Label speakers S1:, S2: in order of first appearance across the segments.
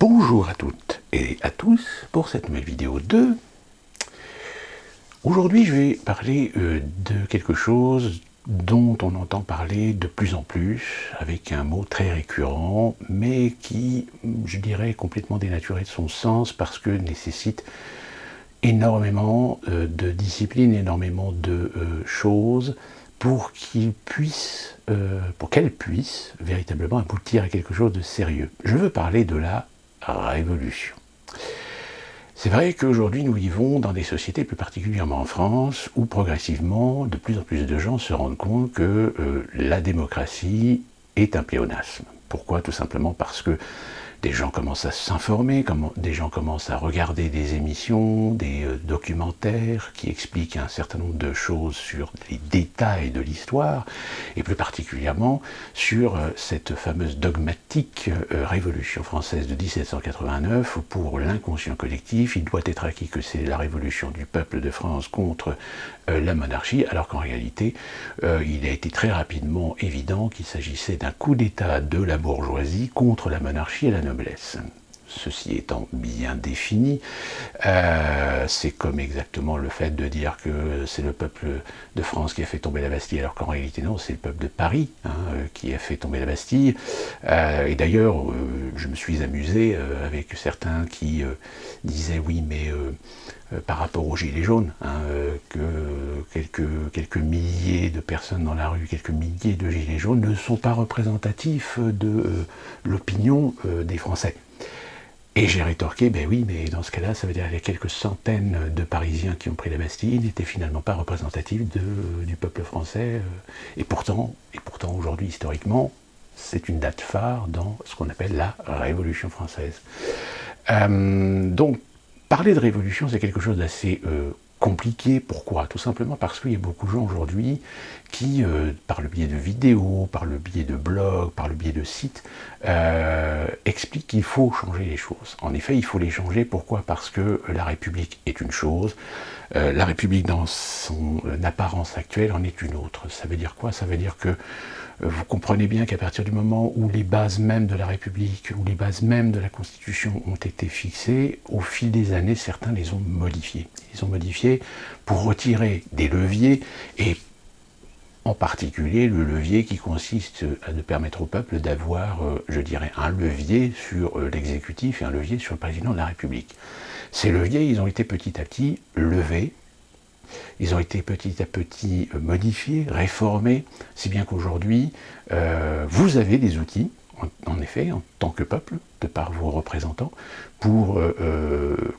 S1: Bonjour à toutes et à tous pour cette nouvelle vidéo 2. Aujourd'hui je vais parler de quelque chose dont on entend parler de plus en plus, avec un mot très récurrent, mais qui, je dirais, est complètement dénaturé de son sens parce que nécessite énormément de discipline, énormément de choses pour qu'elle puisse véritablement aboutir à quelque chose de sérieux. Je veux parler de la révolution. C'est vrai qu'aujourd'hui nous vivons dans des sociétés, plus particulièrement en France, où progressivement de plus en plus de gens se rendent compte que la démocratie est un pléonasme. Pourquoi? Tout simplement parce que des gens commencent à s'informer, des gens commencent à regarder des émissions, des documentaires qui expliquent un certain nombre de choses sur les détails de l'histoire, et plus particulièrement sur cette fameuse dogmatique Révolution française de 1789, où pour l'inconscient collectif, il doit être acquis que c'est la révolution du peuple de France contre la monarchie, alors qu'en réalité, il a été très rapidement évident qu'il s'agissait d'un coup d'État de la bourgeoisie contre la monarchie et la noblesse. Ceci étant bien défini, c'est comme exactement le fait de dire que c'est le peuple de France qui a fait tomber la Bastille, alors qu'en réalité non, c'est le peuple de Paris qui a fait tomber la Bastille. Et d'ailleurs, je me suis amusé avec certains qui disaient oui, mais par rapport aux Gilets jaunes, que quelques milliers de personnes dans la rue, quelques milliers de Gilets jaunes ne sont pas représentatifs de l'opinion des Français. Et j'ai rétorqué, ben oui, mais dans ce cas-là, ça veut dire que les quelques centaines de Parisiens qui ont pris la Bastille n'étaient finalement pas représentatifs du peuple français. Et pourtant aujourd'hui, historiquement, c'est une date phare dans ce qu'on appelle la Révolution française. Donc, parler de révolution, c'est quelque chose d'assez compliqué. Pourquoi? Tout simplement parce qu'il y a beaucoup de gens aujourd'hui qui, par le biais de vidéos, par le biais de blogs, par le biais de sites, expliquent qu'il faut changer les choses. En effet, il faut les changer. Pourquoi? Parce que la République est une chose, la République dans son apparence actuelle en est une autre. Ça veut dire quoi? Ça veut dire que vous comprenez bien qu'à partir du moment où les bases mêmes de la République, où les bases mêmes de la Constitution ont été fixées, au fil des années, certains les ont modifiées. Ils ont modifié pour retirer des leviers, et en particulier le levier qui consiste à de permettre au peuple d'avoir, je dirais, un levier sur l'exécutif et un levier sur le président de la République. Ces leviers, ils ont été petit à petit levés. Ils ont été petit à petit modifiés, réformés, si bien qu'aujourd'hui, vous avez des outils, en effet, en tant que peuple, de par vos représentants, pour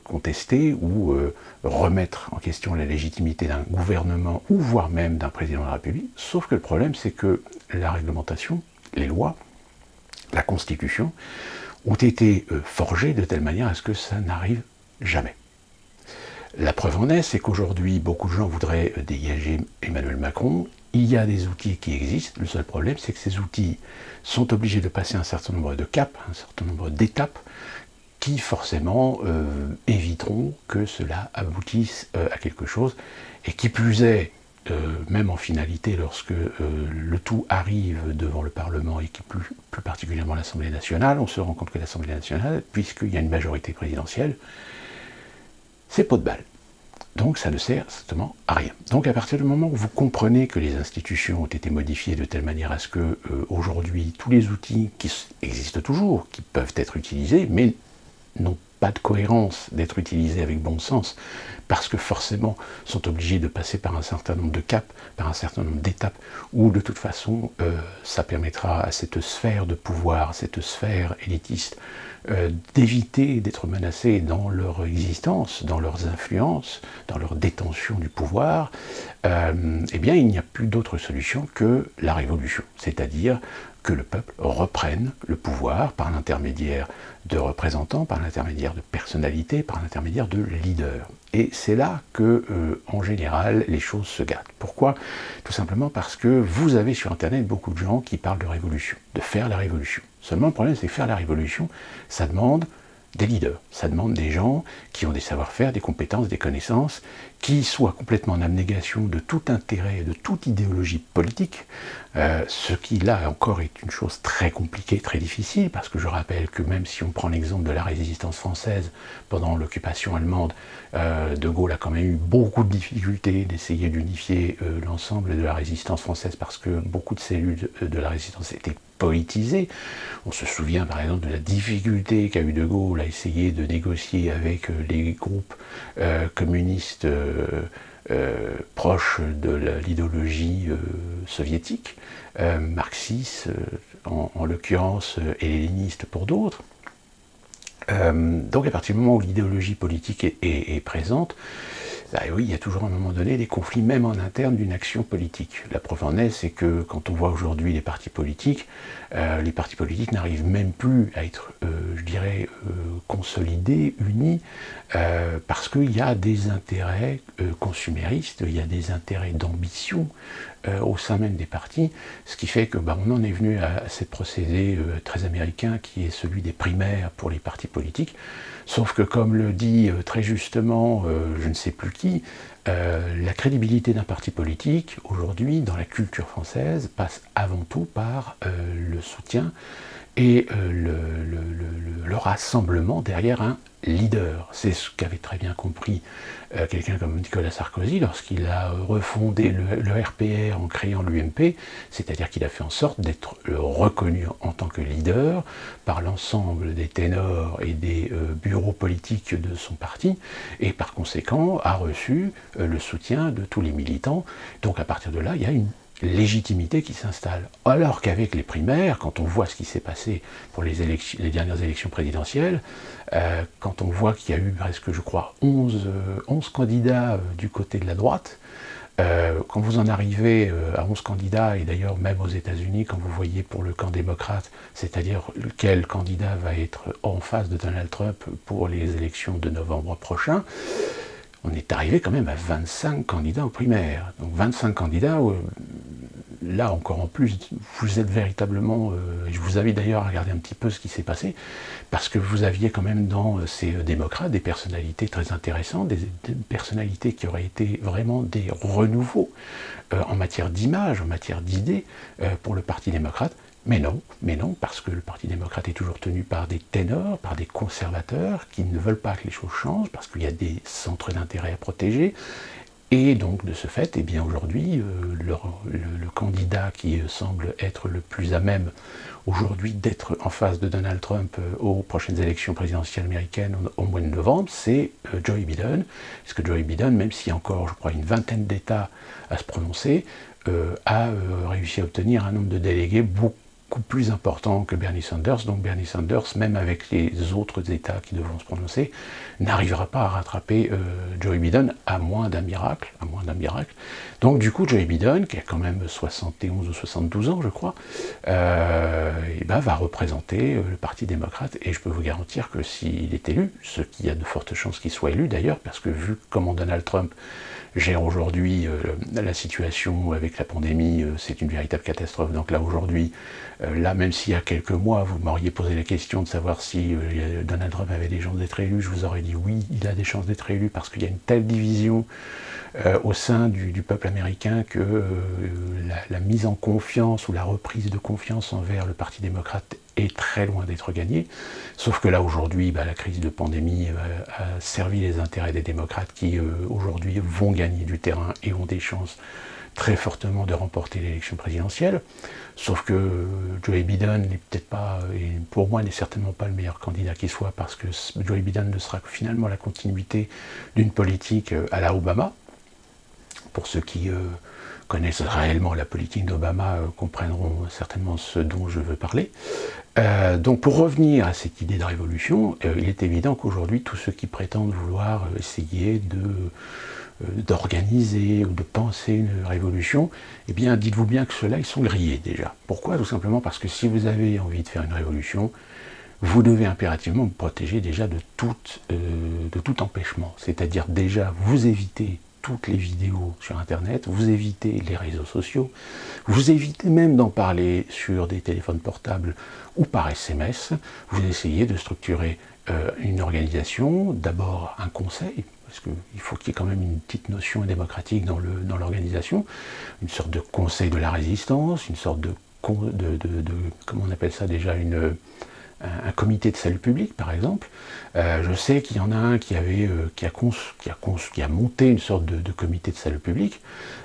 S1: contester ou remettre en question la légitimité d'un gouvernement, ou voire même d'un président de la République. Sauf que le problème, c'est que la réglementation, les lois, la Constitution, ont été forgées de telle manière à ce que ça n'arrive jamais. La preuve en est, c'est qu'aujourd'hui, beaucoup de gens voudraient dégager Emmanuel Macron. Il y a des outils qui existent. Le seul problème, c'est que ces outils sont obligés de passer un certain nombre de caps, un certain nombre d'étapes, qui forcément éviteront que cela aboutisse à quelque chose. Et qui plus est, même en finalité, lorsque le tout arrive devant le Parlement, et qui plus particulièrement l'Assemblée nationale, on se rend compte que l'Assemblée nationale, puisqu'il y a une majorité présidentielle, c'est pot de balle. Donc ça ne sert strictement à rien. Donc à partir du moment où vous comprenez que les institutions ont été modifiées de telle manière à ce que aujourd'hui tous les outils qui existent toujours, qui peuvent être utilisés, mais n'ont pas de cohérence d'être utilisés avec bon sens, parce que forcément sont obligés de passer par un certain nombre de caps, par un certain nombre d'étapes, où de toute façon ça permettra à cette sphère de pouvoir, cette sphère élitiste, d'éviter d'être menacés dans leur existence, dans leurs influences, dans leur détention du pouvoir, eh bien il n'y a plus d'autre solution que la révolution, c'est-à-dire que le peuple reprenne le pouvoir par l'intermédiaire de représentants, par l'intermédiaire de personnalités, par l'intermédiaire de leaders. Et c'est là que, en général, les choses se gâtent. Pourquoi? Tout simplement parce que vous avez sur Internet beaucoup de gens qui parlent de révolution, de faire la révolution. Seulement le problème, c'est que faire la révolution, ça demande des leaders. Ça demande des gens qui ont des savoir-faire, des compétences, des connaissances, qui soient complètement en abnégation de tout intérêt, de toute idéologie politique, ce qui là encore est une chose très compliquée, très difficile, parce que je rappelle que même si on prend l'exemple de la résistance française pendant l'occupation allemande, De Gaulle a quand même eu beaucoup de difficultés d'essayer d'unifier l'ensemble de la résistance française, parce que beaucoup de cellules de la résistance étaient politisées. On se souvient par exemple de la difficulté qu'a eu De Gaulle à essayer de négocier avec les groupes communistes proches de l'idéologie soviétique, marxiste en l'occurrence et léniniste pour d'autres. Donc à partir du moment où l'idéologie politique est présente, bah oui, il y a toujours à un moment donné des conflits, même en interne d'une action politique. La preuve en est, c'est que quand on voit aujourd'hui les partis politiques n'arrivent même plus à être, je dirais, consolidés, unis, parce qu'il y a des intérêts consuméristes, il y a des intérêts d'ambition au sein même des partis, ce qui fait que on en est venu à ce procédé très américain qui est celui des primaires pour les partis politiques. Sauf que, comme le dit très justement, je ne sais plus qui, la crédibilité d'un parti politique, aujourd'hui, dans la culture française, passe avant tout par le soutien et le rassemblement derrière un leader. C'est ce qu'avait très bien compris quelqu'un comme Nicolas Sarkozy lorsqu'il a refondé le RPR en créant l'UMP, c'est-à-dire qu'il a fait en sorte d'être reconnu en tant que leader par l'ensemble des ténors et des bureaux politiques de son parti, et par conséquent a reçu le soutien de tous les militants. Donc à partir de là, il y a une légitimité qui s'installe. Alors qu'avec les primaires, quand on voit ce qui s'est passé pour les dernières élections présidentielles, quand on voit qu'il y a eu presque, je crois, 11 candidats du côté de la droite, quand vous en arrivez à 11 candidats, et d'ailleurs même aux États-Unis, quand vous voyez pour le camp démocrate, c'est-à-dire quel candidat va être en face de Donald Trump pour les élections de novembre prochain, on est arrivé quand même à 25 candidats aux primaires. Donc 25 candidats, là encore en plus, vous êtes véritablement... je vous invite d'ailleurs à regarder un petit peu ce qui s'est passé, parce que vous aviez quand même dans ces démocrates des personnalités très intéressantes, des personnalités qui auraient été vraiment des renouveaux en matière d'image, en matière d'idées pour le Parti démocrate. Mais non, parce que le Parti démocrate est toujours tenu par des ténors, par des conservateurs qui ne veulent pas que les choses changent, parce qu'il y a des centres d'intérêt à protéger. Et donc, de ce fait, eh bien aujourd'hui, le candidat qui semble être le plus à même aujourd'hui d'être en face de Donald Trump aux prochaines élections présidentielles américaines au mois de novembre, c'est Joe Biden. Parce que Joe Biden, même s'il y a encore, je crois, une vingtaine d'États à se prononcer, a réussi à obtenir un nombre de délégués beaucoup plus important que Bernie Sanders. Donc Bernie Sanders, même avec les autres États qui devront se prononcer, n'arrivera pas à rattraper Joe Biden, à moins d'un miracle, Donc du coup, Joe Biden, qui a quand même 71 ou 72 ans, je crois, va représenter le Parti démocrate, et je peux vous garantir que s'il est élu, ce qui a de fortes chances qu'il soit élu d'ailleurs, parce que vu comment Donald Trump gère aujourd'hui la situation avec la pandémie, c'est une véritable catastrophe. Donc là aujourd'hui, là même s'il y a quelques mois, vous m'auriez posé la question de savoir si Donald Trump avait des chances d'être élu, je vous aurais dit oui, il a des chances d'être élu, parce qu'il y a une telle division au sein du peuple américain que la mise en confiance ou la reprise de confiance envers le Parti démocrate est très loin d'être gagnée. Sauf que là aujourd'hui, la crise de pandémie a servi les intérêts des démocrates qui aujourd'hui vont gagner du terrain et ont des chances très fortement de remporter l'élection présidentielle. Sauf que Joe Biden n'est peut-être pas, et pour moi n'est certainement pas le meilleur candidat qui soit, parce que Joe Biden ne sera que finalement la continuité d'une politique à la Obama. Pour ceux qui connaissent réellement la politique d'Obama comprendront certainement ce dont je veux parler. Donc pour revenir à cette idée de révolution, il est évident qu'aujourd'hui tous ceux qui prétendent vouloir essayer d'organiser ou de penser une révolution, eh bien dites-vous bien que ceux-là ils sont grillés déjà. Pourquoi? Tout simplement parce que si vous avez envie de faire une révolution, vous devez impérativement vous protéger déjà de tout empêchement, c'est-à-dire déjà vous éviter toutes les vidéos sur Internet, vous évitez les réseaux sociaux, vous évitez même d'en parler sur des téléphones portables ou par SMS, vous essayez de structurer une organisation, d'abord un conseil, parce qu'il faut qu'il y ait quand même une petite notion démocratique dans l'organisation, une sorte de conseil de la résistance, une sorte de comment on appelle ça déjà, un comité de salut public, par exemple. Je sais qu'il y en a un qui a monté une sorte de comité de salut public.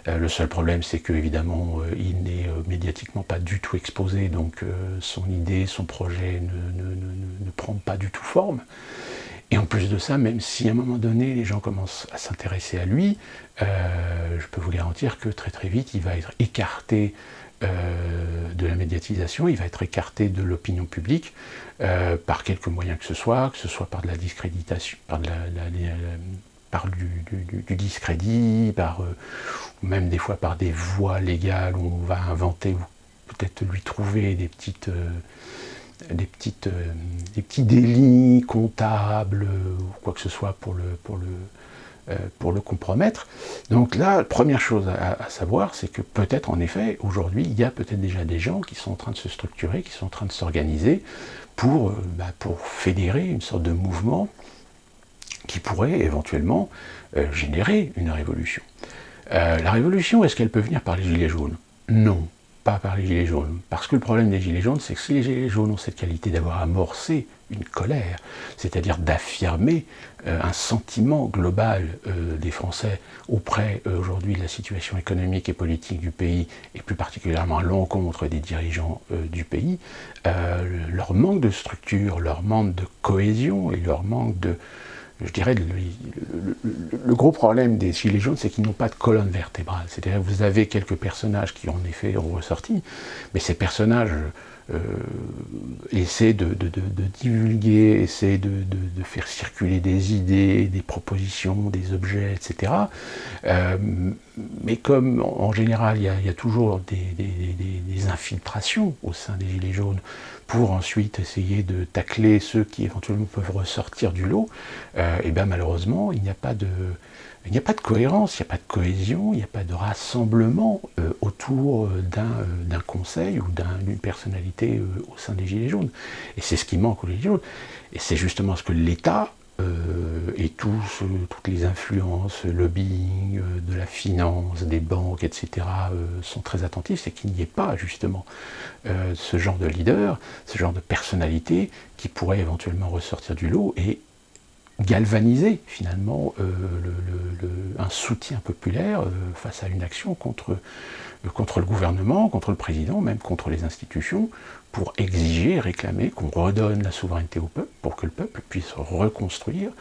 S1: Le seul problème, c'est que évidemment, il n'est médiatiquement pas du tout exposé, donc son idée, son projet ne prend pas du tout forme. Et en plus de ça, même si à un moment donné, les gens commencent à s'intéresser à lui, je peux vous garantir que très très vite, il va être écarté de la médiatisation, il va être écarté de l'opinion publique par quelque moyen que ce soit par de la discréditation, par du discrédit, ou même des fois par des voies légales où on va inventer ou peut-être lui trouver des petits délits comptables ou quoi que ce soit pour le compromettre. Donc là, première chose à savoir, c'est que peut-être en effet, aujourd'hui, il y a peut-être déjà des gens qui sont en train de se structurer, qui sont en train de s'organiser pour fédérer une sorte de mouvement qui pourrait éventuellement générer une révolution. La révolution, est-ce qu'elle peut venir par les gilets jaunes? Non, pas par les gilets jaunes. Parce que le problème des gilets jaunes, c'est que si les gilets jaunes ont cette qualité d'avoir amorcé une colère, c'est-à-dire d'affirmer un sentiment global des Français auprès aujourd'hui de la situation économique et politique du pays, et plus particulièrement à l'encontre des dirigeants du pays, leur manque de structure, leur manque de cohésion et leur manque de... Je dirais, le gros problème des gilets jaunes, c'est qu'ils n'ont pas de colonne vertébrale. C'est-à-dire que vous avez quelques personnages qui, en effet, ont ressorti, mais ces personnages essaient de divulguer, essaient de faire circuler des idées, des propositions, des objets, etc. Mais comme, en général, il y a toujours des infiltrations au sein des gilets jaunes, pour ensuite essayer de tacler ceux qui éventuellement peuvent ressortir du lot, et bien malheureusement, il n'y a pas de cohérence, il n'y a pas de cohésion, il n'y a pas de rassemblement autour d'un conseil ou d'une personnalité au sein des Gilets jaunes. Et c'est ce qui manque aux Gilets jaunes. Et c'est justement ce que l'État et toutes les influences, le lobbying, de la finance, des banques, etc., sont très attentifs, c'est qu'il n'y ait pas justement ce genre de leader, ce genre de personnalité qui pourrait éventuellement ressortir du lot et galvaniser finalement un soutien populaire face à une action contre le gouvernement, contre le président, même contre les institutions, pour exiger, réclamer qu'on redonne la souveraineté au peuple, pour que le peuple puisse reconstruire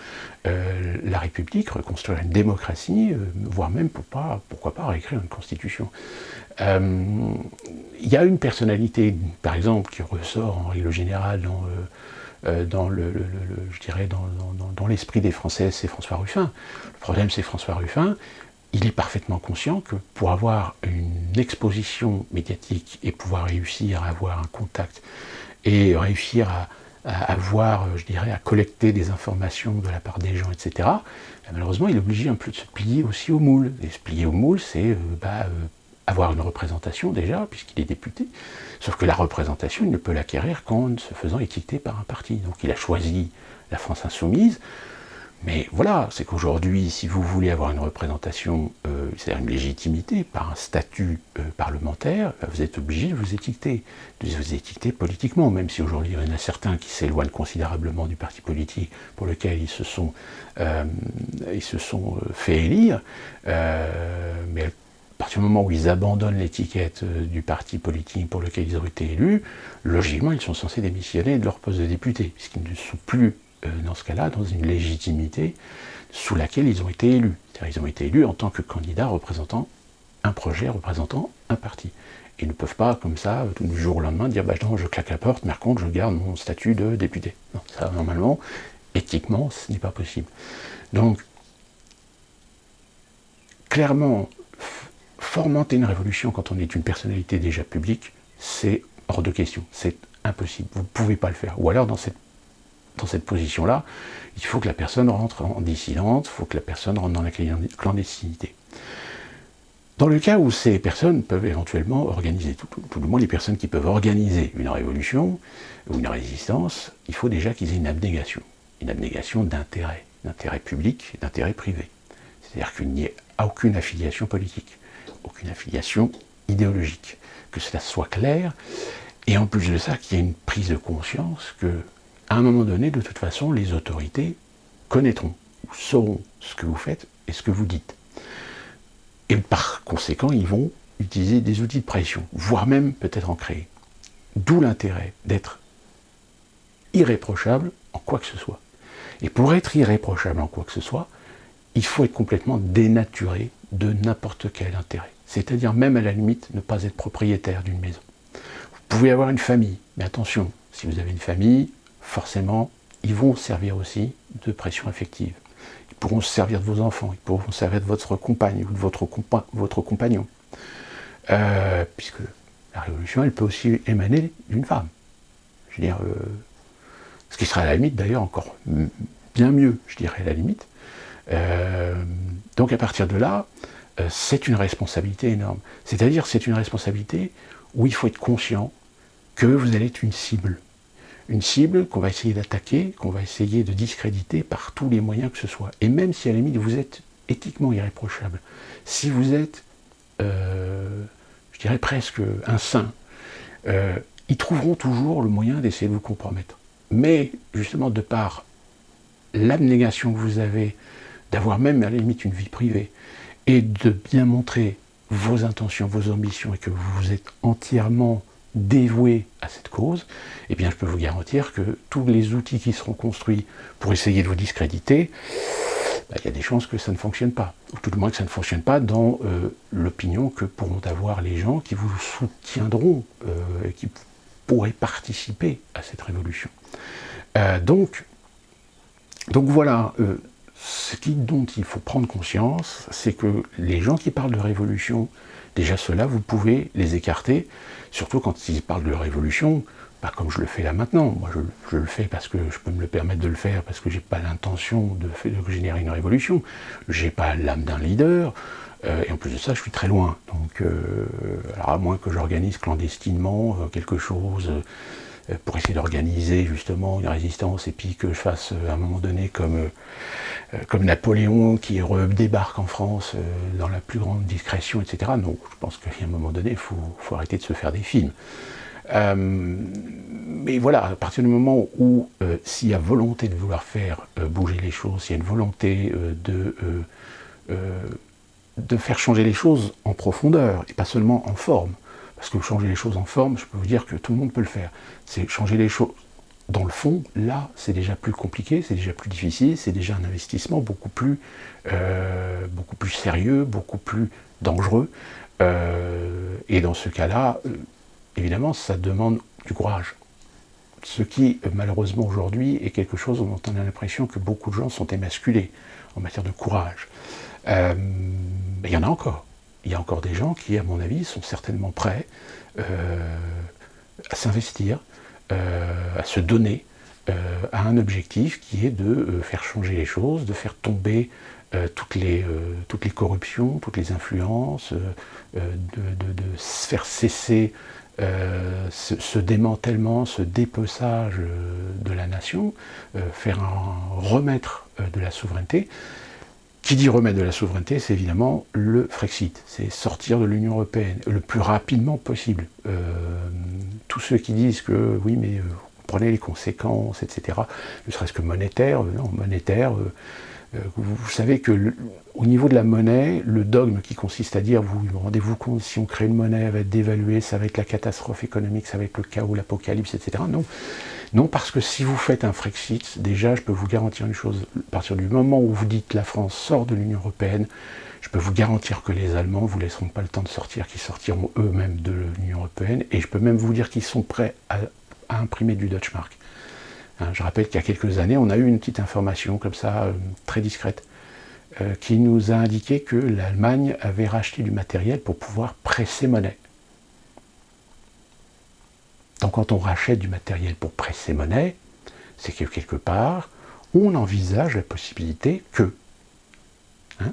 S1: la République, reconstruire une démocratie, voire même pourquoi pas réécrire une constitution. Il y a une personnalité, par exemple, qui ressort en règle générale dans l'esprit des Français, c'est François Ruffin. Le problème, c'est François Ruffin, il est parfaitement conscient que pour avoir une exposition médiatique et pouvoir réussir à avoir un contact et réussir à collecter des informations de la part des gens, etc., malheureusement, il est obligé un peu de se plier aussi au moule. Et se plier au moule, c'est avoir une représentation déjà, puisqu'il est député, sauf que la représentation, il ne peut l'acquérir qu'en se faisant étiqueter par un parti. Donc il a choisi la France Insoumise, mais voilà, c'est qu'aujourd'hui, si vous voulez avoir une représentation, c'est-à-dire une légitimité par un statut parlementaire, vous êtes obligé de vous étiqueter politiquement, même si aujourd'hui il y en a certains qui s'éloignent considérablement du parti politique pour lequel ils se sont fait élire, mais à partir du moment où ils abandonnent l'étiquette du parti politique pour lequel ils ont été élus, logiquement ils sont censés démissionner de leur poste de député, puisqu'ils ne sont plus dans ce cas-là, dans une légitimité sous laquelle ils ont été élus. C'est-à-dire ils ont été élus en tant que candidats représentant un projet, représentant un parti. Ils ne peuvent pas, comme ça, du jour au lendemain, dire « non, je claque la porte, mais par contre, je garde mon statut de député ». Non, ça, normalement, éthiquement, ce n'est pas possible. Donc, clairement, fomenter une révolution quand on est une personnalité déjà publique, c'est hors de question, c'est impossible, vous ne pouvez pas le faire. Ou alors dans cette dans cette position-là, il faut que la personne rentre en dissidente, il faut que la personne rentre dans la clandestinité. Dans le cas où ces personnes peuvent éventuellement organiser, tout du moins les personnes qui peuvent organiser une révolution ou une résistance, il faut déjà qu'ils aient une abnégation d'intérêt public et d'intérêt privé. C'est-à-dire qu'il n'y ait aucune affiliation politique, aucune affiliation idéologique, que cela soit clair, et en plus de ça, qu'il y ait une prise de conscience que, à un moment donné, de toute façon, les autorités connaîtront, ou sauront ce que vous faites et ce que vous dites. Et par conséquent, ils vont utiliser des outils de pression, voire même peut-être en créer. D'où l'intérêt d'être irréprochable en quoi que ce soit. Et pour être irréprochable en quoi que ce soit, il faut être complètement dénaturé de n'importe quel intérêt. C'est-à-dire même à la limite ne pas être propriétaire d'une maison. Vous pouvez avoir une famille, mais attention, si vous avez une famille, forcément, ils vont servir aussi de pression affective. Ils pourront se servir de vos enfants, ils pourront se servir de votre compagne ou de votre compagnon. Puisque la révolution, elle peut aussi émaner d'une femme. Je veux dire, ce qui serait à la limite d'ailleurs encore bien mieux, je dirais à la limite. Donc à partir de là, c'est une responsabilité énorme. C'est-à-dire c'est une responsabilité où il faut être conscient que vous allez être une cible. Une cible qu'on va essayer d'attaquer, qu'on va essayer de discréditer par tous les moyens que ce soit. Et même si à la limite vous êtes éthiquement irréprochable, si vous êtes, je dirais presque un saint, ils trouveront toujours le moyen d'essayer de vous compromettre. Mais justement de par l'abnégation que vous avez, d'avoir même à la limite une vie privée, et de bien montrer vos intentions, vos ambitions, et que vous êtes entièrement dévoué à cette cause, eh bien je peux vous garantir que tous les outils qui seront construits pour essayer de vous discréditer, il y a des chances que ça ne fonctionne pas, ou tout du moins que ça ne fonctionne pas dans l'opinion que pourront avoir les gens qui vous soutiendront, et qui pourraient participer à cette révolution. Donc voilà, ce dont il faut prendre conscience, c'est que les gens qui parlent de révolution, déjà ceux-là, vous pouvez les écarter, surtout quand ils parlent de révolution, pas comme je le fais là maintenant. Moi, je le fais parce que je peux me le permettre de le faire, parce que j'ai pas l'intention de générer une révolution. J'ai pas l'âme d'un leader, et en plus de ça, je suis très loin. Donc, alors à moins que j'organise clandestinement quelque chose pour essayer d'organiser justement une résistance, et puis que je fasse à un moment donné comme Napoléon qui débarque en France dans la plus grande discrétion, etc. Non, je pense qu'à un moment donné, il faut arrêter de se faire des films. Mais voilà, à partir du moment où s'il y a volonté de vouloir faire bouger les choses, s'il y a une volonté de faire changer les choses en profondeur, et pas seulement en forme, parce que changer les choses en forme, je peux vous dire que tout le monde peut le faire. C'est changer les choses dans le fond, là, c'est déjà plus compliqué, c'est déjà plus difficile, c'est déjà un investissement beaucoup plus sérieux, beaucoup plus dangereux. Et dans ce cas-là, évidemment, ça demande du courage. Ce qui, malheureusement, aujourd'hui, est quelque chose dont on a l'impression que beaucoup de gens sont émasculés en matière de courage. Il y en a encore. Il y a encore des gens qui, à mon avis, sont certainement prêts à s'investir, à se donner à un objectif qui est de faire changer les choses, de faire tomber toutes les corruptions, toutes les influences, de faire cesser ce démantèlement, ce dépeçage de la nation, faire remettre de la souveraineté. Qui dit remettre de la souveraineté, c'est évidemment le Frexit, c'est sortir de l'Union européenne le plus rapidement possible. Tous ceux qui disent que oui, mais vous prenez les conséquences, etc., ne serait-ce que monétaire, non, monétaire, vous savez que au niveau de la monnaie, le dogme qui consiste à dire, vous rendez-vous compte, si on crée une monnaie, elle va être dévaluée, ça va être la catastrophe économique, ça va être le chaos, l'apocalypse, etc. Non. Non, parce que si vous faites un Frexit, déjà, je peux vous garantir une chose, à partir du moment où vous dites la France sort de l'Union européenne, je peux vous garantir que les Allemands ne vous laisseront pas le temps de sortir, qu'ils sortiront eux-mêmes de l'Union européenne, et je peux même vous dire qu'ils sont prêts à imprimer du Deutschmark. Je rappelle qu'il y a quelques années, on a eu une petite information comme ça, très discrète, qui nous a indiqué que l'Allemagne avait racheté du matériel pour pouvoir presser monnaie. Donc quand on rachète du matériel pour presser monnaie, c'est que quelque part, on envisage la possibilité que, hein,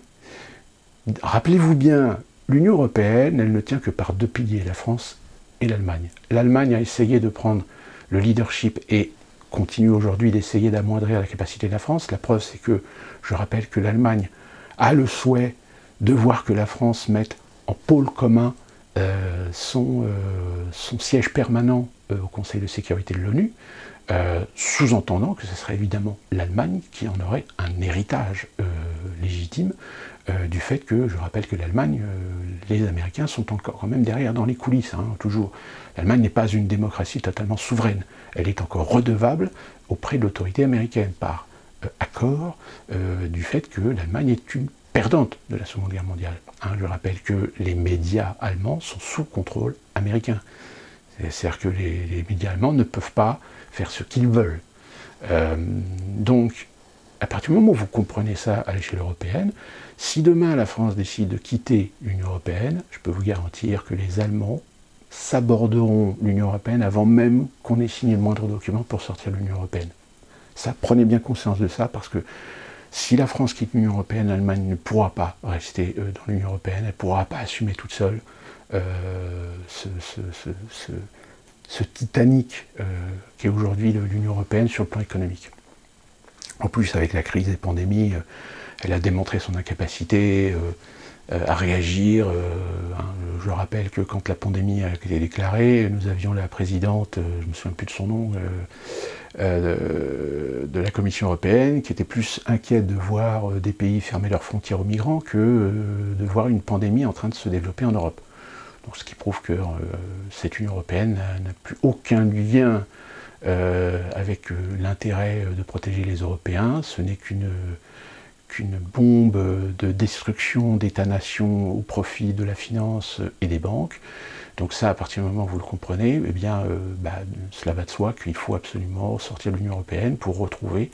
S1: rappelez-vous bien, l'Union européenne, elle ne tient que par deux piliers, la France et l'Allemagne. L'Allemagne a essayé de prendre le leadership et continue aujourd'hui d'essayer d'amoindrir la capacité de la France. La preuve, c'est que, je rappelle que l'Allemagne a le souhait de voir que la France mette en pôle commun son siège permanent au Conseil de sécurité de l'ONU, sous-entendant que ce serait évidemment l'Allemagne qui en aurait un héritage légitime du fait que, je rappelle que l'Allemagne, les Américains sont encore quand même derrière dans les coulisses, hein, toujours. L'Allemagne n'est pas une démocratie totalement souveraine. Elle est encore redevable auprès de l'autorité américaine par accord du fait que l'Allemagne est une perdante de la Seconde Guerre mondiale. Hein, je rappelle que les médias allemands sont sous contrôle américain. C'est-à-dire que les médias allemands ne peuvent pas faire ce qu'ils veulent. Donc, à partir du moment où vous comprenez ça à l'échelle européenne, si demain la France décide de quitter l'Union européenne, je peux vous garantir que les Allemands s'aborderont l'Union européenne avant même qu'on ait signé le moindre document pour sortir de l'Union européenne. Ça, prenez bien conscience de ça, parce que si la France quitte l'Union européenne, l'Allemagne ne pourra pas rester dans l'Union européenne, elle ne pourra pas assumer toute seule ce Titanic qu'est aujourd'hui l'Union européenne sur le plan économique. En plus, avec la crise des pandémies, elle a démontré son incapacité à réagir. Je rappelle que quand la pandémie a été déclarée, nous avions la présidente, je ne me souviens plus de son nom, de la Commission européenne, qui était plus inquiète de voir des pays fermer leurs frontières aux migrants que de voir une pandémie en train de se développer en Europe. Donc, ce qui prouve que cette Union européenne n'a plus aucun lien avec l'intérêt de protéger les Européens. Ce n'est qu'une bombe de destruction d'États-nations au profit de la finance et des banques. Donc ça, à partir du moment où vous le comprenez, eh bien, cela va de soi qu'il faut absolument sortir de l'Union européenne pour retrouver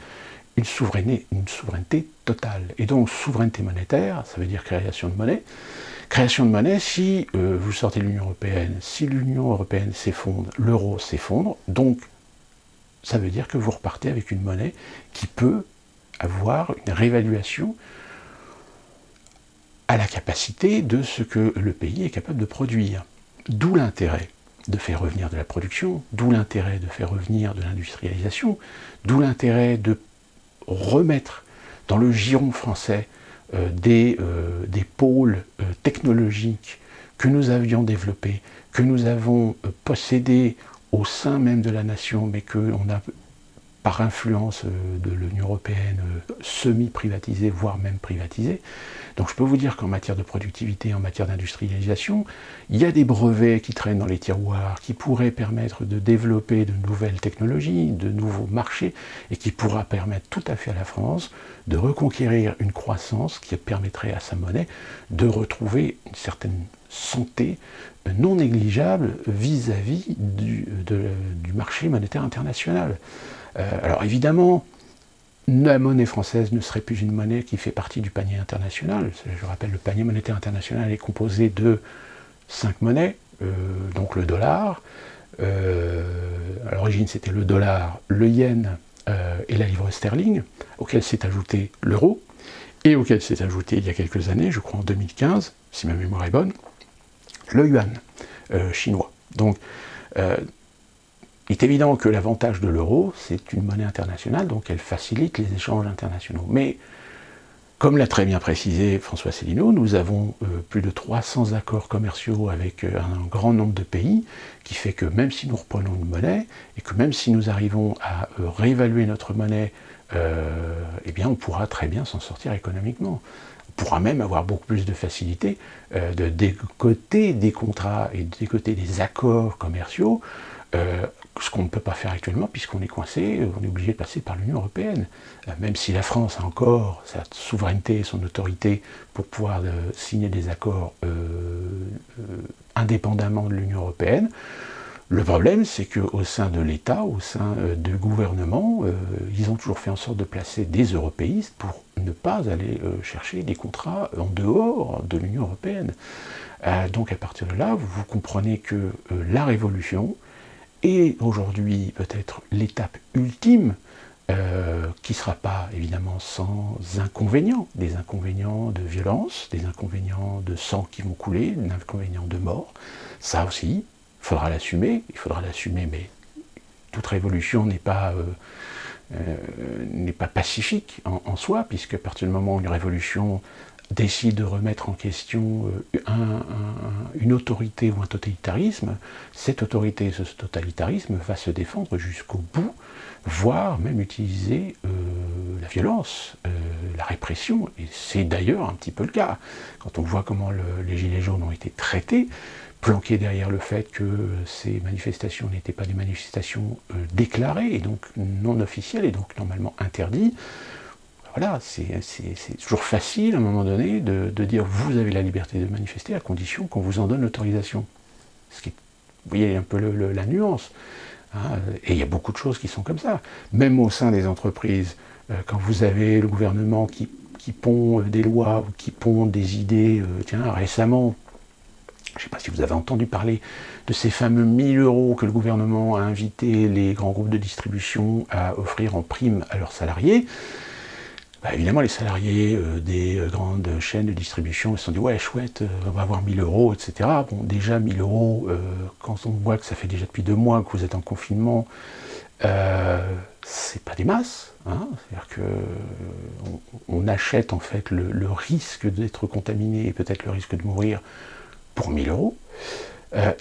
S1: une souveraineté totale. Et donc, souveraineté monétaire, ça veut dire création de monnaie. Création de monnaie, si vous sortez de l'Union européenne, si l'Union européenne s'effondre, l'euro s'effondre, donc ça veut dire que vous repartez avec une monnaie qui peut avoir une réévaluation à la capacité de ce que le pays est capable de produire. D'où l'intérêt de faire revenir de la production, d'où l'intérêt de faire revenir de l'industrialisation, d'où l'intérêt de remettre dans le giron français des pôles technologiques que nous avions développés, que nous avons possédés au sein même de la nation, mais qu'on a, par influence de l'Union européenne, semi-privatisé, voire même privatisé. Donc je peux vous dire qu'en matière de productivité, en matière d'industrialisation, il y a des brevets qui traînent dans les tiroirs, qui pourraient permettre de développer de nouvelles technologies, de nouveaux marchés, et qui pourra permettre tout à fait à la France de reconquérir une croissance qui permettrait à sa monnaie de retrouver une certaine santé non négligeable vis-à-vis du marché monétaire international. Alors évidemment, la monnaie française ne serait plus une monnaie qui fait partie du panier international. Je rappelle, le panier monétaire international est composé de 5 monnaies, donc le dollar. À l'origine, c'était le dollar, le yen et la livre sterling, auquel s'est ajouté l'euro, et auquel s'est ajouté il y a quelques années, je crois en 2015, si ma mémoire est bonne, le yuan chinois. Donc, il est évident que l'avantage de l'euro, c'est une monnaie internationale, donc elle facilite les échanges internationaux. Mais, comme l'a très bien précisé François Asselineau, nous avons plus de 300 accords commerciaux avec un grand nombre de pays, qui fait que même si nous reprenons une monnaie, et que même si nous arrivons à réévaluer notre monnaie, eh bien on pourra très bien s'en sortir économiquement. On pourra même avoir beaucoup plus de facilité de décoter des contrats et de décoter des accords commerciaux, ce qu'on ne peut pas faire actuellement puisqu'on est coincé, on est obligé de passer par l'Union européenne. Même si la France a encore sa souveraineté et son autorité pour pouvoir signer des accords indépendamment de l'Union européenne, le problème c'est qu'au sein de l'État, au sein du gouvernement, ils ont toujours fait en sorte de placer des européistes pour ne pas aller chercher des contrats en dehors de l'Union européenne. Donc à partir de là, vous comprenez que la révolution est aujourd'hui peut-être l'étape ultime qui ne sera pas évidemment sans inconvénients, des inconvénients de violence, des inconvénients de sang qui vont couler, des inconvénients de mort. Ça aussi, il faudra l'assumer, mais toute révolution n'est pas pacifique en soi, puisque à partir du moment où une révolution décide de remettre en question une autorité ou un totalitarisme, cette autorité et ce totalitarisme va se défendre jusqu'au bout, voire même utiliser la violence, la répression, et c'est d'ailleurs un petit peu le cas. Quand on voit comment les Gilets jaunes ont été traités, planqués derrière le fait que ces manifestations n'étaient pas des manifestations déclarées, et donc non officielles, et donc normalement interdites, voilà, c'est toujours facile à un moment donné de dire vous avez la liberté de manifester à condition qu'on vous en donne l'autorisation. Vous voyez un peu la nuance. Hein, et il y a beaucoup de choses qui sont comme ça. Même au sein des entreprises, quand vous avez le gouvernement qui pond des lois ou qui pond des idées, tiens, récemment, je ne sais pas si vous avez entendu parler de ces fameux 1000 € que le gouvernement a invité les grands groupes de distribution à offrir en prime à leurs salariés. Bah évidemment, les salariés des grandes chaînes de distribution se sont dit « Ouais, chouette, on va avoir 1000 €, etc. » Bon, déjà, 1000 €, quand on voit que ça fait déjà depuis 2 mois que vous êtes en confinement, c'est pas des masses. Hein, c'est-à-dire qu'on achète en fait le risque d'être contaminé et peut-être le risque de mourir pour 1000 €.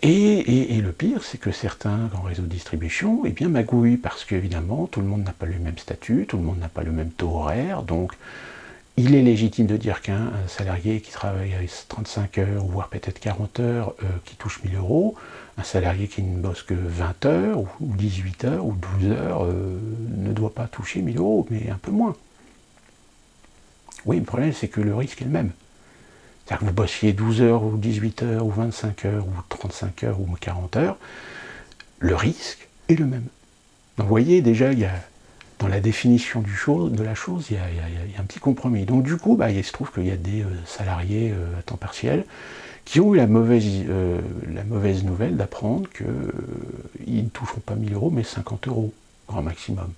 S1: Et le pire, c'est que certains grands réseaux de distribution, eh bien, magouillent, parce qu'évidemment, tout le monde n'a pas le même statut, tout le monde n'a pas le même taux horaire, donc il est légitime de dire qu'un salarié qui travaille à 35 heures, voire peut-être 40 heures, qui touche 1000 €, un salarié qui ne bosse que 20 heures, ou 18 heures, ou 12 heures, ne doit pas toucher 1000 €, mais un peu moins. Oui, le problème, c'est que le risque est le même. C'est-à-dire que vous bossiez 12 heures, ou 18 heures, ou 25 heures, ou 35 heures, ou 40 heures, le risque est le même. Donc vous voyez, déjà, il y a, dans la définition de la chose, il y a un petit compromis. Donc du coup, il se trouve qu'il y a des salariés à temps partiel qui ont eu la mauvaise nouvelle d'apprendre qu'ils ne toucheront pas 1000 €, mais 50 € grand maximum.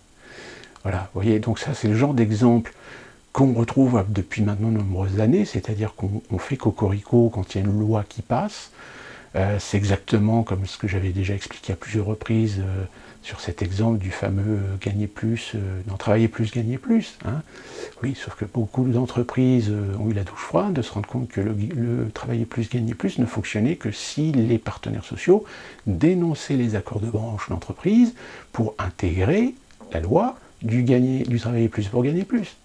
S1: Voilà, vous voyez, donc ça c'est le genre d'exemple qu'on retrouve depuis maintenant de nombreuses années, c'est-à-dire qu'on fait cocorico quand il y a une loi qui passe. C'est exactement comme ce que j'avais déjà expliqué à plusieurs reprises sur cet exemple du fameux gagner plus, travailler plus, gagner plus. Hein. Oui, sauf que beaucoup d'entreprises ont eu la douche froide de se rendre compte que le travailler plus, gagner plus ne fonctionnait que si les partenaires sociaux dénonçaient les accords de branche d'entreprise pour intégrer la loi du travailler plus pour gagner plus.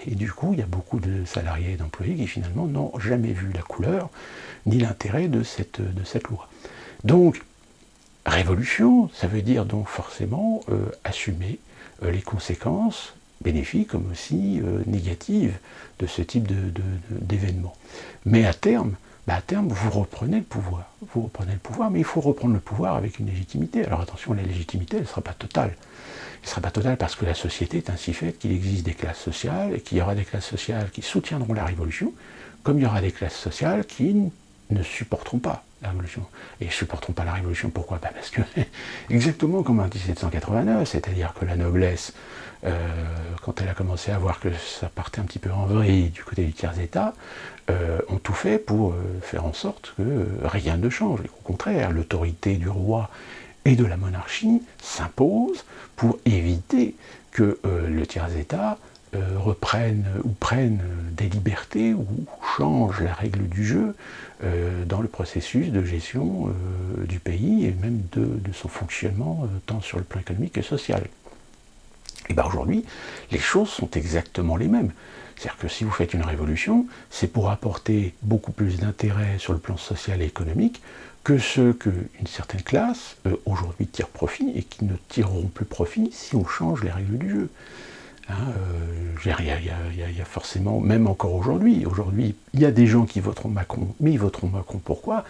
S1: Et du coup, il y a beaucoup de salariés et d'employés qui finalement n'ont jamais vu la couleur ni l'intérêt de cette loi. Donc, révolution, ça veut dire donc forcément assumer les conséquences bénéfiques comme aussi négatives de ce type d'événement. Mais à terme, vous reprenez le pouvoir. Vous reprenez le pouvoir, mais il faut reprendre le pouvoir avec une légitimité. Alors attention, la légitimité, elle ne sera pas totale. Elle ne sera pas totale parce que la société est ainsi faite qu'il existe des classes sociales et qu'il y aura des classes sociales qui soutiendront la révolution, comme il y aura des classes sociales qui ne supporteront pas la révolution. Et ne supporteront pas la révolution, pourquoi ? Parce que, exactement comme en 1789, c'est-à-dire que la noblesse, quand elle a commencé à voir que ça partait un petit peu en vrille du côté du tiers-état, ont tout fait pour faire en sorte que rien ne change. Au contraire, l'autorité du roi et de la monarchie s'impose pour éviter que le tiers-état reprenne ou prenne des libertés ou change la règle du jeu dans le processus de gestion du pays et même de son fonctionnement tant sur le plan économique que social. Et bien aujourd'hui, les choses sont exactement les mêmes. C'est-à-dire que si vous faites une révolution, c'est pour apporter beaucoup plus d'intérêt sur le plan social et économique que ceux qu'une certaine classe, aujourd'hui, tire profit et qui ne tireront plus profit si on change les règles du jeu. Hein, il y a forcément, même encore aujourd'hui, il y a des gens qui voteront Macron, mais ils voteront Macron pourquoi ?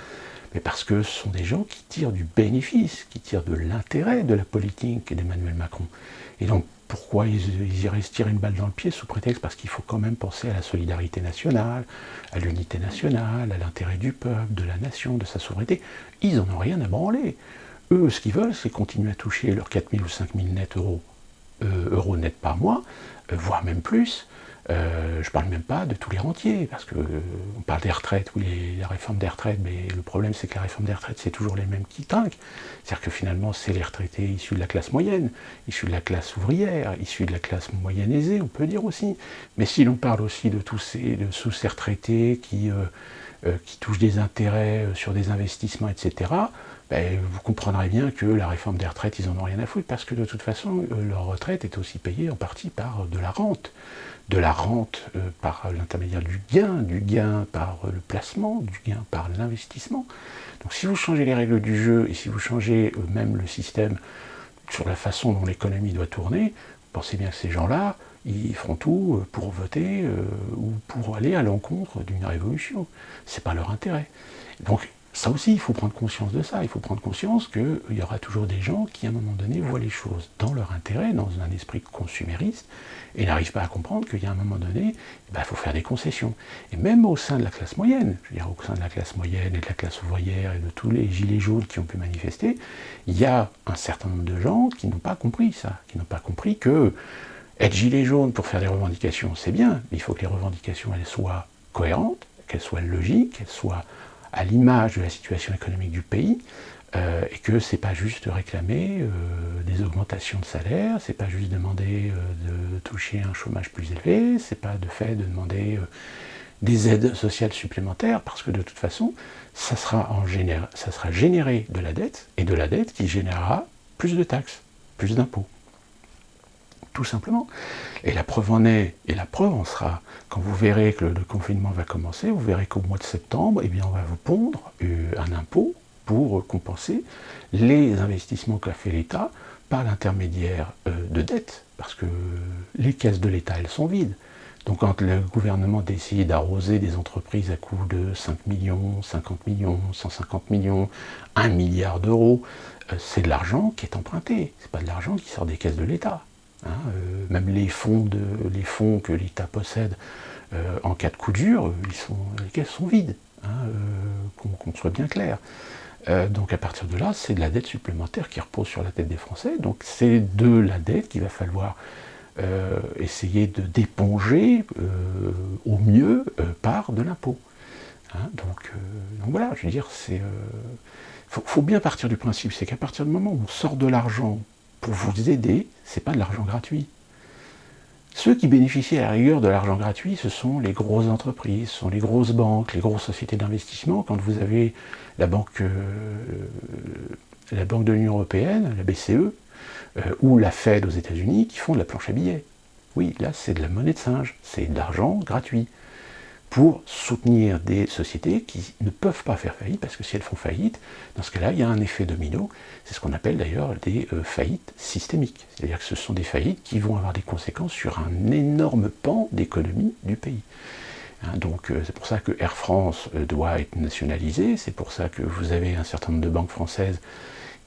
S1: Mais parce que ce sont des gens qui tirent du bénéfice, qui tirent de l'intérêt de la politique d'Emmanuel Macron. Et donc, pourquoi ils iraient se tirer une balle dans le pied sous prétexte ? Parce qu'il faut quand même penser à la solidarité nationale, à l'unité nationale, à l'intérêt du peuple, de la nation, de sa souveraineté. Ils n'en ont rien à branler. Eux, ce qu'ils veulent, c'est continuer à toucher leurs 4 000 ou 5 000 net euros euros net par mois, voire même plus. Je ne parle même pas de tous les rentiers, parce qu'on parle des retraites, oui, la réforme des retraites, mais le problème c'est que la réforme des retraites, c'est toujours les mêmes qui trinquent. C'est-à-dire que finalement, c'est les retraités issus de la classe moyenne, issus de la classe ouvrière, issus de la classe moyenne aisée, on peut dire aussi. Mais si l'on parle aussi de tous ces retraités qui touchent des intérêts sur des investissements, etc., ben, vous comprendrez bien que la réforme des retraites, ils n'en ont rien à foutre, parce que de toute façon, leur retraite est aussi payée en partie par de la rente. De la rente par l'intermédiaire du gain par le placement, du gain par l'investissement. Donc si vous changez les règles du jeu, et si vous changez même le système sur la façon dont l'économie doit tourner, pensez bien que ces gens-là, ils feront tout pour voter ou pour aller à l'encontre d'une révolution. C'est pas leur intérêt. Donc ça aussi, il faut prendre conscience de ça. Il faut prendre conscience qu'il y aura toujours des gens qui, à un moment donné, voient les choses dans leur intérêt, dans un esprit consumériste, et n'arrivent pas à comprendre qu'il y a un moment donné, il faut faire des concessions. Et même au sein de la classe moyenne, je veux dire au sein de la classe moyenne et de la classe ouvrière et de tous les gilets jaunes qui ont pu manifester, il y a un certain nombre de gens qui n'ont pas compris ça, qui n'ont pas compris que être gilet jaune pour faire des revendications, c'est bien, mais il faut que les revendications elles soient cohérentes, qu'elles soient logiques, qu'elles soient à l'image de la situation économique du pays, et que c'est pas juste réclamer des augmentations de salaire, c'est pas juste demander de toucher un chômage plus élevé, c'est pas de fait de demander des aides sociales supplémentaires, parce que de toute façon, ça sera généré de la dette, et de la dette qui générera plus de taxes, plus d'impôts. Tout simplement. Et la preuve en est, et la preuve en sera, quand vous verrez que le confinement va commencer, vous verrez qu'au mois de septembre, eh bien, on va vous pondre un impôt pour compenser les investissements qu'a fait l'État par l'intermédiaire de dettes, parce que les caisses de l'État, elles sont vides. Donc quand le gouvernement décide d'arroser des entreprises à coût de 5 millions, 50 millions, 150 millions, 1 milliard d'euros, c'est de l'argent qui est emprunté, c'est pas de l'argent qui sort des caisses de l'État. Même les fonds que l'État possède en cas de coup dur, les caisses sont vides, qu'on soit bien clair. Donc à partir de là, c'est de la dette supplémentaire qui repose sur la tête des Français, donc c'est de la dette qu'il va falloir essayer d'éponger au mieux par de l'impôt. Donc voilà, je veux dire, faut bien partir du principe, c'est qu'à partir du moment où on sort de l'argent pour vous aider, c'est pas de l'argent gratuit. Ceux qui bénéficient à la rigueur de l'argent gratuit, ce sont les grosses entreprises, ce sont les grosses banques, les grosses sociétés d'investissement. Quand vous avez la banque de l'Union européenne, la BCE, ou la Fed aux États-Unis, qui font de la planche à billets. Oui, là, c'est de la monnaie de singe, c'est de l'argent gratuit pour soutenir des sociétés qui ne peuvent pas faire faillite, parce que si elles font faillite, dans ce cas-là, il y a un effet domino, c'est ce qu'on appelle d'ailleurs des faillites systémiques. C'est-à-dire que ce sont des faillites qui vont avoir des conséquences sur un énorme pan d'économie du pays. Donc c'est pour ça que Air France doit être nationalisée, c'est pour ça que vous avez un certain nombre de banques françaises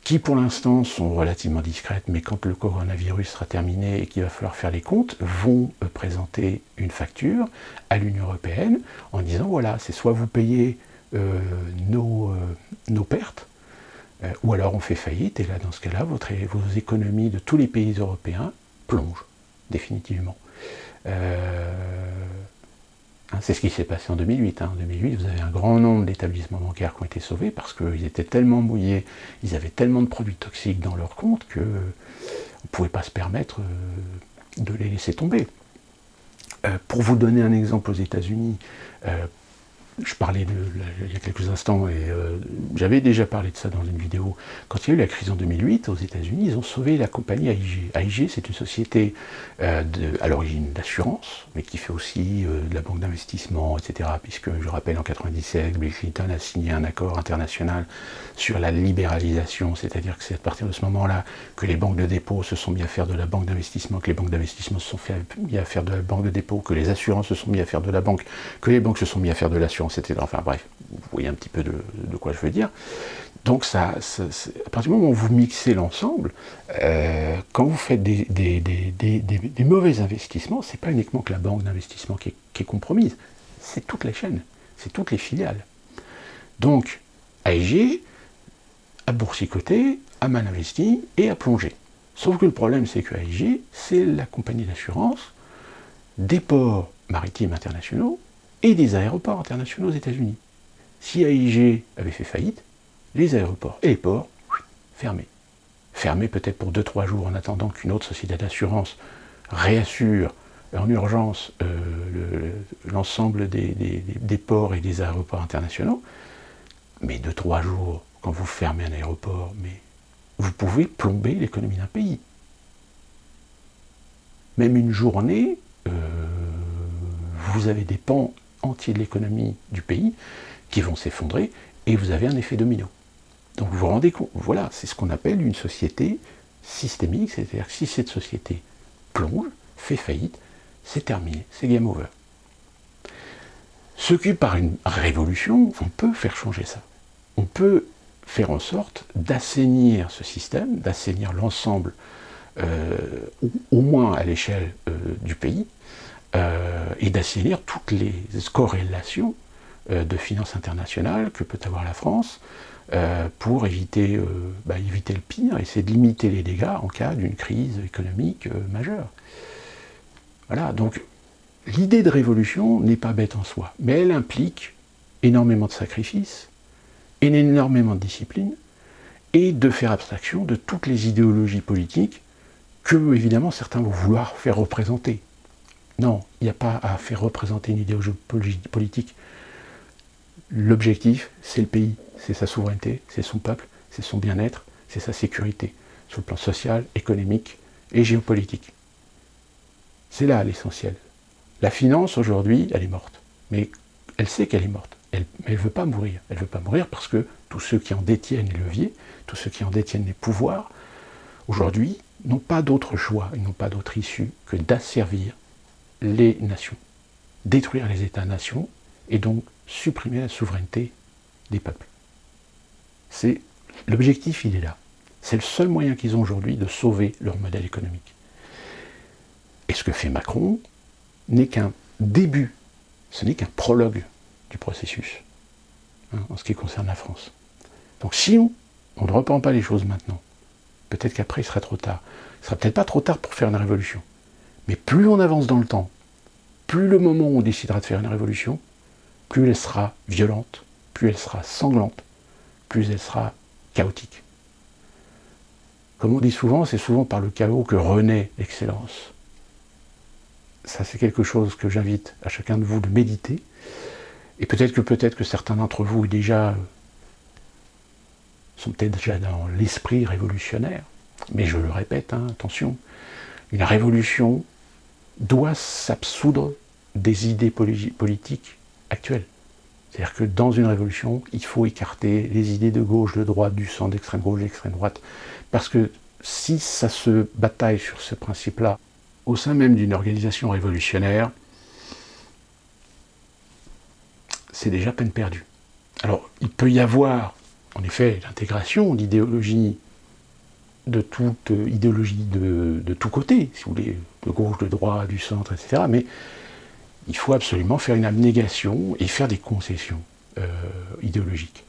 S1: qui pour l'instant sont relativement discrètes, mais quand le coronavirus sera terminé et qu'il va falloir faire les comptes, vont présenter une facture à l'Union européenne en disant voilà, c'est soit vous payez nos pertes, ou alors on fait faillite, et là dans ce cas-là, vos économies de tous les pays européens plongent définitivement. C'est ce qui s'est passé en 2008. En 2008, vous avez un grand nombre d'établissements bancaires qui ont été sauvés parce qu'ils étaient tellement mouillés, ils avaient tellement de produits toxiques dans leurs comptes qu'on ne pouvait pas se permettre de les laisser tomber. Pour vous donner un exemple aux États-Unis, je parlais il y a quelques instants, et j'avais déjà parlé de ça dans une vidéo, quand il y a eu la crise en 2008, aux États-Unis, ils ont sauvé la compagnie AIG. AIG, c'est une société à l'origine d'assurance, mais qui fait aussi de la banque d'investissement, etc., puisque, je rappelle, en 1997, Bill Clinton a signé un accord international sur la libéralisation, c'est-à-dire que c'est à partir de ce moment-là que les banques de dépôt se sont mis à faire de la banque d'investissement, que les banques d'investissement se sont mis à faire de la banque de dépôt, que les assurances se sont mis à faire de la banque, que les banques se sont mis à faire de l'assurance, etc. Enfin bref, vous voyez un petit peu de quoi je veux dire. Donc à partir du moment où vous mixez l'ensemble, quand vous faites des mauvais investissements, c'est pas uniquement que la banque d'investissement qui est compromise, c'est toute la chaîne, c'est toutes les filiales. Donc AIG a boursicoté, a mal investi et a plongé. Sauf que le problème, c'est que AIG, c'est la compagnie d'assurance des ports maritimes internationaux et des aéroports internationaux aux États-Unis. Si AIG avait fait faillite, les aéroports et les ports, fermés. Fermés peut-être pour 2-3 jours en attendant qu'une autre société d'assurance réassure en urgence l'ensemble des ports et des aéroports internationaux. Mais 2-3 jours, quand vous fermez un aéroport, mais vous pouvez plomber l'économie d'un pays. Même une journée, vous avez des pans entiers de l'économie du pays qui vont s'effondrer et vous avez un effet domino. Donc vous vous rendez compte, voilà, c'est ce qu'on appelle une société systémique, c'est-à-dire que si cette société plonge, fait faillite, c'est terminé, c'est game over. Ce qui, par une révolution, on peut faire changer ça. On peut faire en sorte d'assainir ce système, d'assainir l'ensemble, au moins à l'échelle du pays, et d'assainir toutes les corrélations de finances internationales que peut avoir la France pour éviter le pire, essayer de limiter les dégâts en cas d'une crise économique majeure. Voilà, donc l'idée de révolution n'est pas bête en soi, mais elle implique énormément de sacrifices, énormément de discipline, et de faire abstraction de toutes les idéologies politiques que, évidemment, certains vont vouloir faire représenter. Non, il n'y a pas à faire représenter une idéologie politique. L'objectif, c'est le pays, c'est sa souveraineté, c'est son peuple, c'est son bien-être, c'est sa sécurité, sur le plan social, économique et géopolitique. C'est là l'essentiel. La finance, aujourd'hui, elle est morte. Mais elle sait qu'elle est morte. Elle ne veut pas mourir. Elle ne veut pas mourir parce que tous ceux qui en détiennent les leviers, tous ceux qui en détiennent les pouvoirs, aujourd'hui, n'ont pas d'autre choix, ils n'ont pas d'autre issue que d'asservir les nations, détruire les États-nations et donc supprimer la souveraineté des peuples. L'objectif, il est là. C'est le seul moyen qu'ils ont aujourd'hui de sauver leur modèle économique. Et ce que fait Macron n'est qu'un début, ce n'est qu'un prologue du processus, en ce qui concerne la France. Donc si on ne reprend pas les choses maintenant, peut-être qu'après il sera trop tard. Il ne sera peut-être pas trop tard pour faire une révolution. Mais plus on avance dans le temps, plus le moment où on décidera de faire une révolution, plus elle sera violente, plus elle sera sanglante, plus elle sera chaotique. Comme on dit souvent, c'est souvent par le chaos que renaît l'excellence. Ça, c'est quelque chose que j'invite à chacun de vous de méditer. Et peut-être que certains d'entre vous sont peut-être déjà dans l'esprit révolutionnaire. Mais je le répète, attention, une révolution doit s'absoudre des idées politiques actuelles. C'est-à-dire que dans une révolution, il faut écarter les idées de gauche, de droite, du centre, d'extrême gauche, d'extrême droite. Parce que si ça se bataille sur ce principe-là, au sein même d'une organisation révolutionnaire, c'est déjà peine perdue. Alors, il peut y avoir, en effet, l'intégration d'idéologies, de toute idéologie de tous côtés, si vous voulez, de gauche, de droite, du centre, etc. Mais il faut absolument faire une abnégation et faire des concessions idéologiques.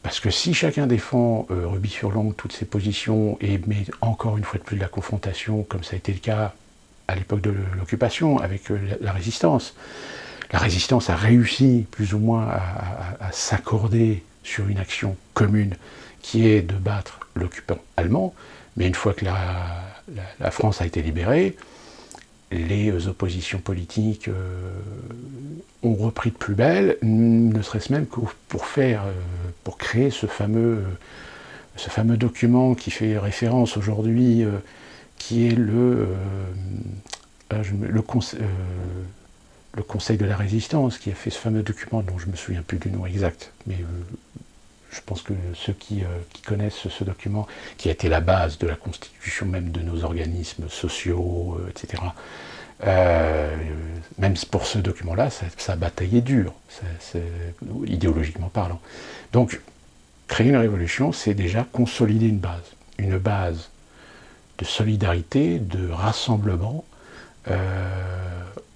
S1: Parce que si chacun défend rubis sur l'ongle toutes ses positions et met encore une fois de plus de la confrontation, comme ça a été le cas à l'époque de l'occupation avec la résistance a réussi plus ou moins à s'accorder sur une action commune qui est de battre l'occupant allemand, mais une fois que la France a été libérée, les oppositions politiques ont repris de plus belle, ne serait-ce même que pour créer ce fameux document qui fait référence aujourd'hui, qui est le Conseil de la Résistance, qui a fait ce fameux document dont je ne me souviens plus du nom exact, mais je pense que ceux qui connaissent ce document, qui a été la base de la constitution même de nos organismes sociaux, etc., même pour ce document-là, ça a bataillé dur, idéologiquement parlant. Donc, créer une révolution, c'est déjà consolider une base de solidarité, de rassemblement,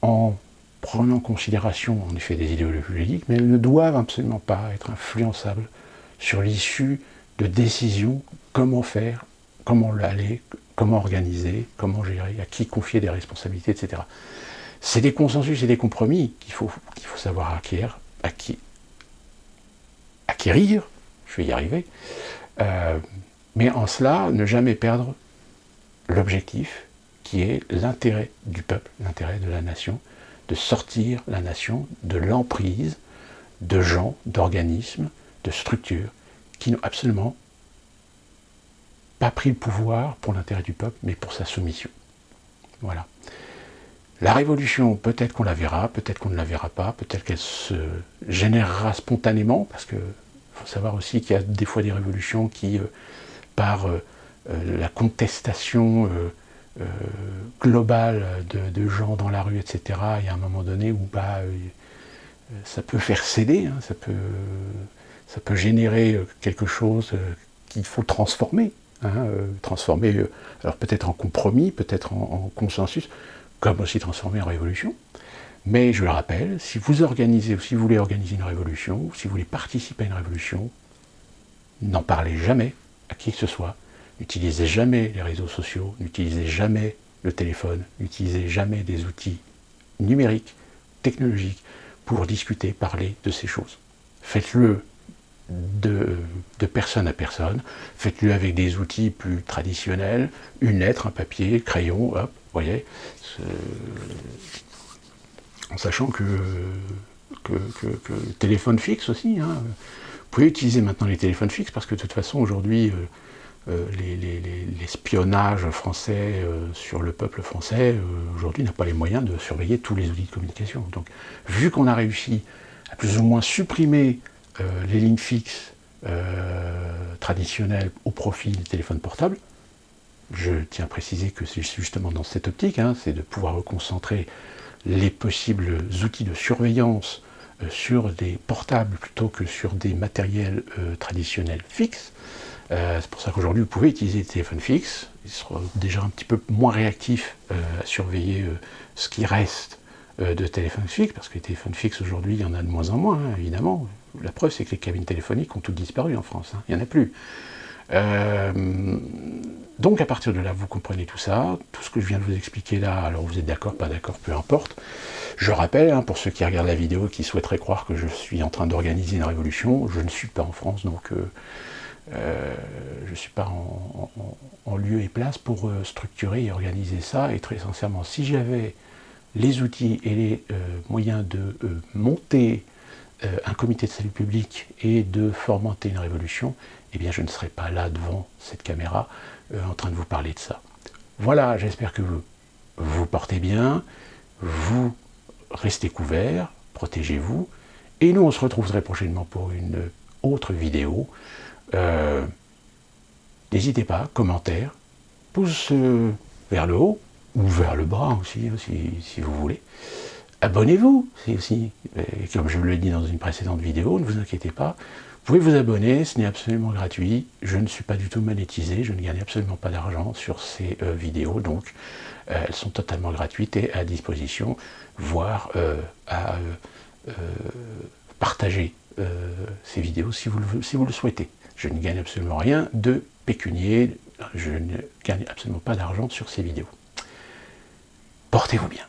S1: en prenant en considération, en effet, des idéologies politiques, mais elles ne doivent absolument pas être influençables sur l'issue de décisions, comment faire, comment aller, comment organiser, comment gérer, à qui confier des responsabilités, etc. C'est des consensus et des compromis qu'il faut savoir acquérir, je vais y arriver, mais en cela, ne jamais perdre l'objectif qui est l'intérêt du peuple, l'intérêt de la nation, de sortir la nation de l'emprise de gens, d'organismes, de structures qui n'ont absolument pas pris le pouvoir pour l'intérêt du peuple, mais pour sa soumission. Voilà. La révolution, peut-être qu'on la verra, peut-être qu'on ne la verra pas, peut-être qu'elle se générera spontanément, parce qu'il faut savoir aussi qu'il y a des fois des révolutions qui, par la contestation globale de gens dans la rue, etc., il y a un moment donné où ça peut faire céder, hein, ça peut générer quelque chose qu'il faut transformer. Transformer, alors peut-être en compromis, peut-être en consensus, comme aussi transformer en révolution. Mais je le rappelle, si vous organisez ou si vous voulez organiser une révolution, ou si vous voulez participer à une révolution, n'en parlez jamais à qui que ce soit. N'utilisez jamais les réseaux sociaux, n'utilisez jamais le téléphone, n'utilisez jamais des outils numériques, technologiques, pour discuter, parler de ces choses. Faites-le de personne à personne, faites-le avec des outils plus traditionnels, une lettre, un papier, crayon, hop, vous voyez, en sachant que le téléphone fixe aussi, hein, vous pouvez utiliser maintenant les téléphones fixes parce que de toute façon aujourd'hui l'espionnage français sur le peuple français aujourd'hui n'a pas les moyens de surveiller tous les outils de communication. Donc vu qu'on a réussi à plus ou moins supprimer les lignes fixes traditionnelles au profit des téléphones portables, je tiens à préciser que c'est justement dans cette optique, hein, c'est de pouvoir reconcentrer les possibles outils de surveillance sur des portables plutôt que sur des matériels traditionnels fixes. C'est pour ça qu'aujourd'hui vous pouvez utiliser des téléphones fixes, ils seront déjà un petit peu moins réactifs à surveiller ce qui reste de téléphones fixes, parce que les téléphones fixes aujourd'hui il y en a de moins en moins, hein, évidemment. La preuve c'est que les cabines téléphoniques ont toutes disparu en France, hein, il n'y en a plus. Donc à partir de là, vous comprenez tout ça, tout ce que je viens de vous expliquer là, alors vous êtes d'accord, pas d'accord, peu importe. Je rappelle, hein, pour ceux qui regardent la vidéo, qui souhaiteraient croire que je suis en train d'organiser une révolution, je ne suis pas en France, donc je ne suis pas en lieu et place pour structurer et organiser ça, et très sincèrement, si j'avais les outils et les moyens de monter un comité de salut public et de fomenter une révolution, eh bien je ne serais pas là devant cette caméra en train de vous parler de ça. Voilà, j'espère que vous vous portez bien, vous restez couverts, protégez-vous, et nous on se retrouve très prochainement pour une autre vidéo. N'hésitez pas, commentaires, pouce vers le haut, ou vers le bas aussi si vous voulez. Abonnez-vous, aussi, et comme je l'ai dit dans une précédente vidéo, ne vous inquiétez pas, vous pouvez vous abonner, ce n'est absolument gratuit, je ne suis pas du tout monétisé, je ne gagne absolument pas d'argent sur ces vidéos, donc elles sont totalement gratuites et à disposition, voire à partager ces vidéos si vous le souhaitez. Je ne gagne absolument rien de pécunier, je ne gagne absolument pas d'argent sur ces vidéos. Portez-vous bien.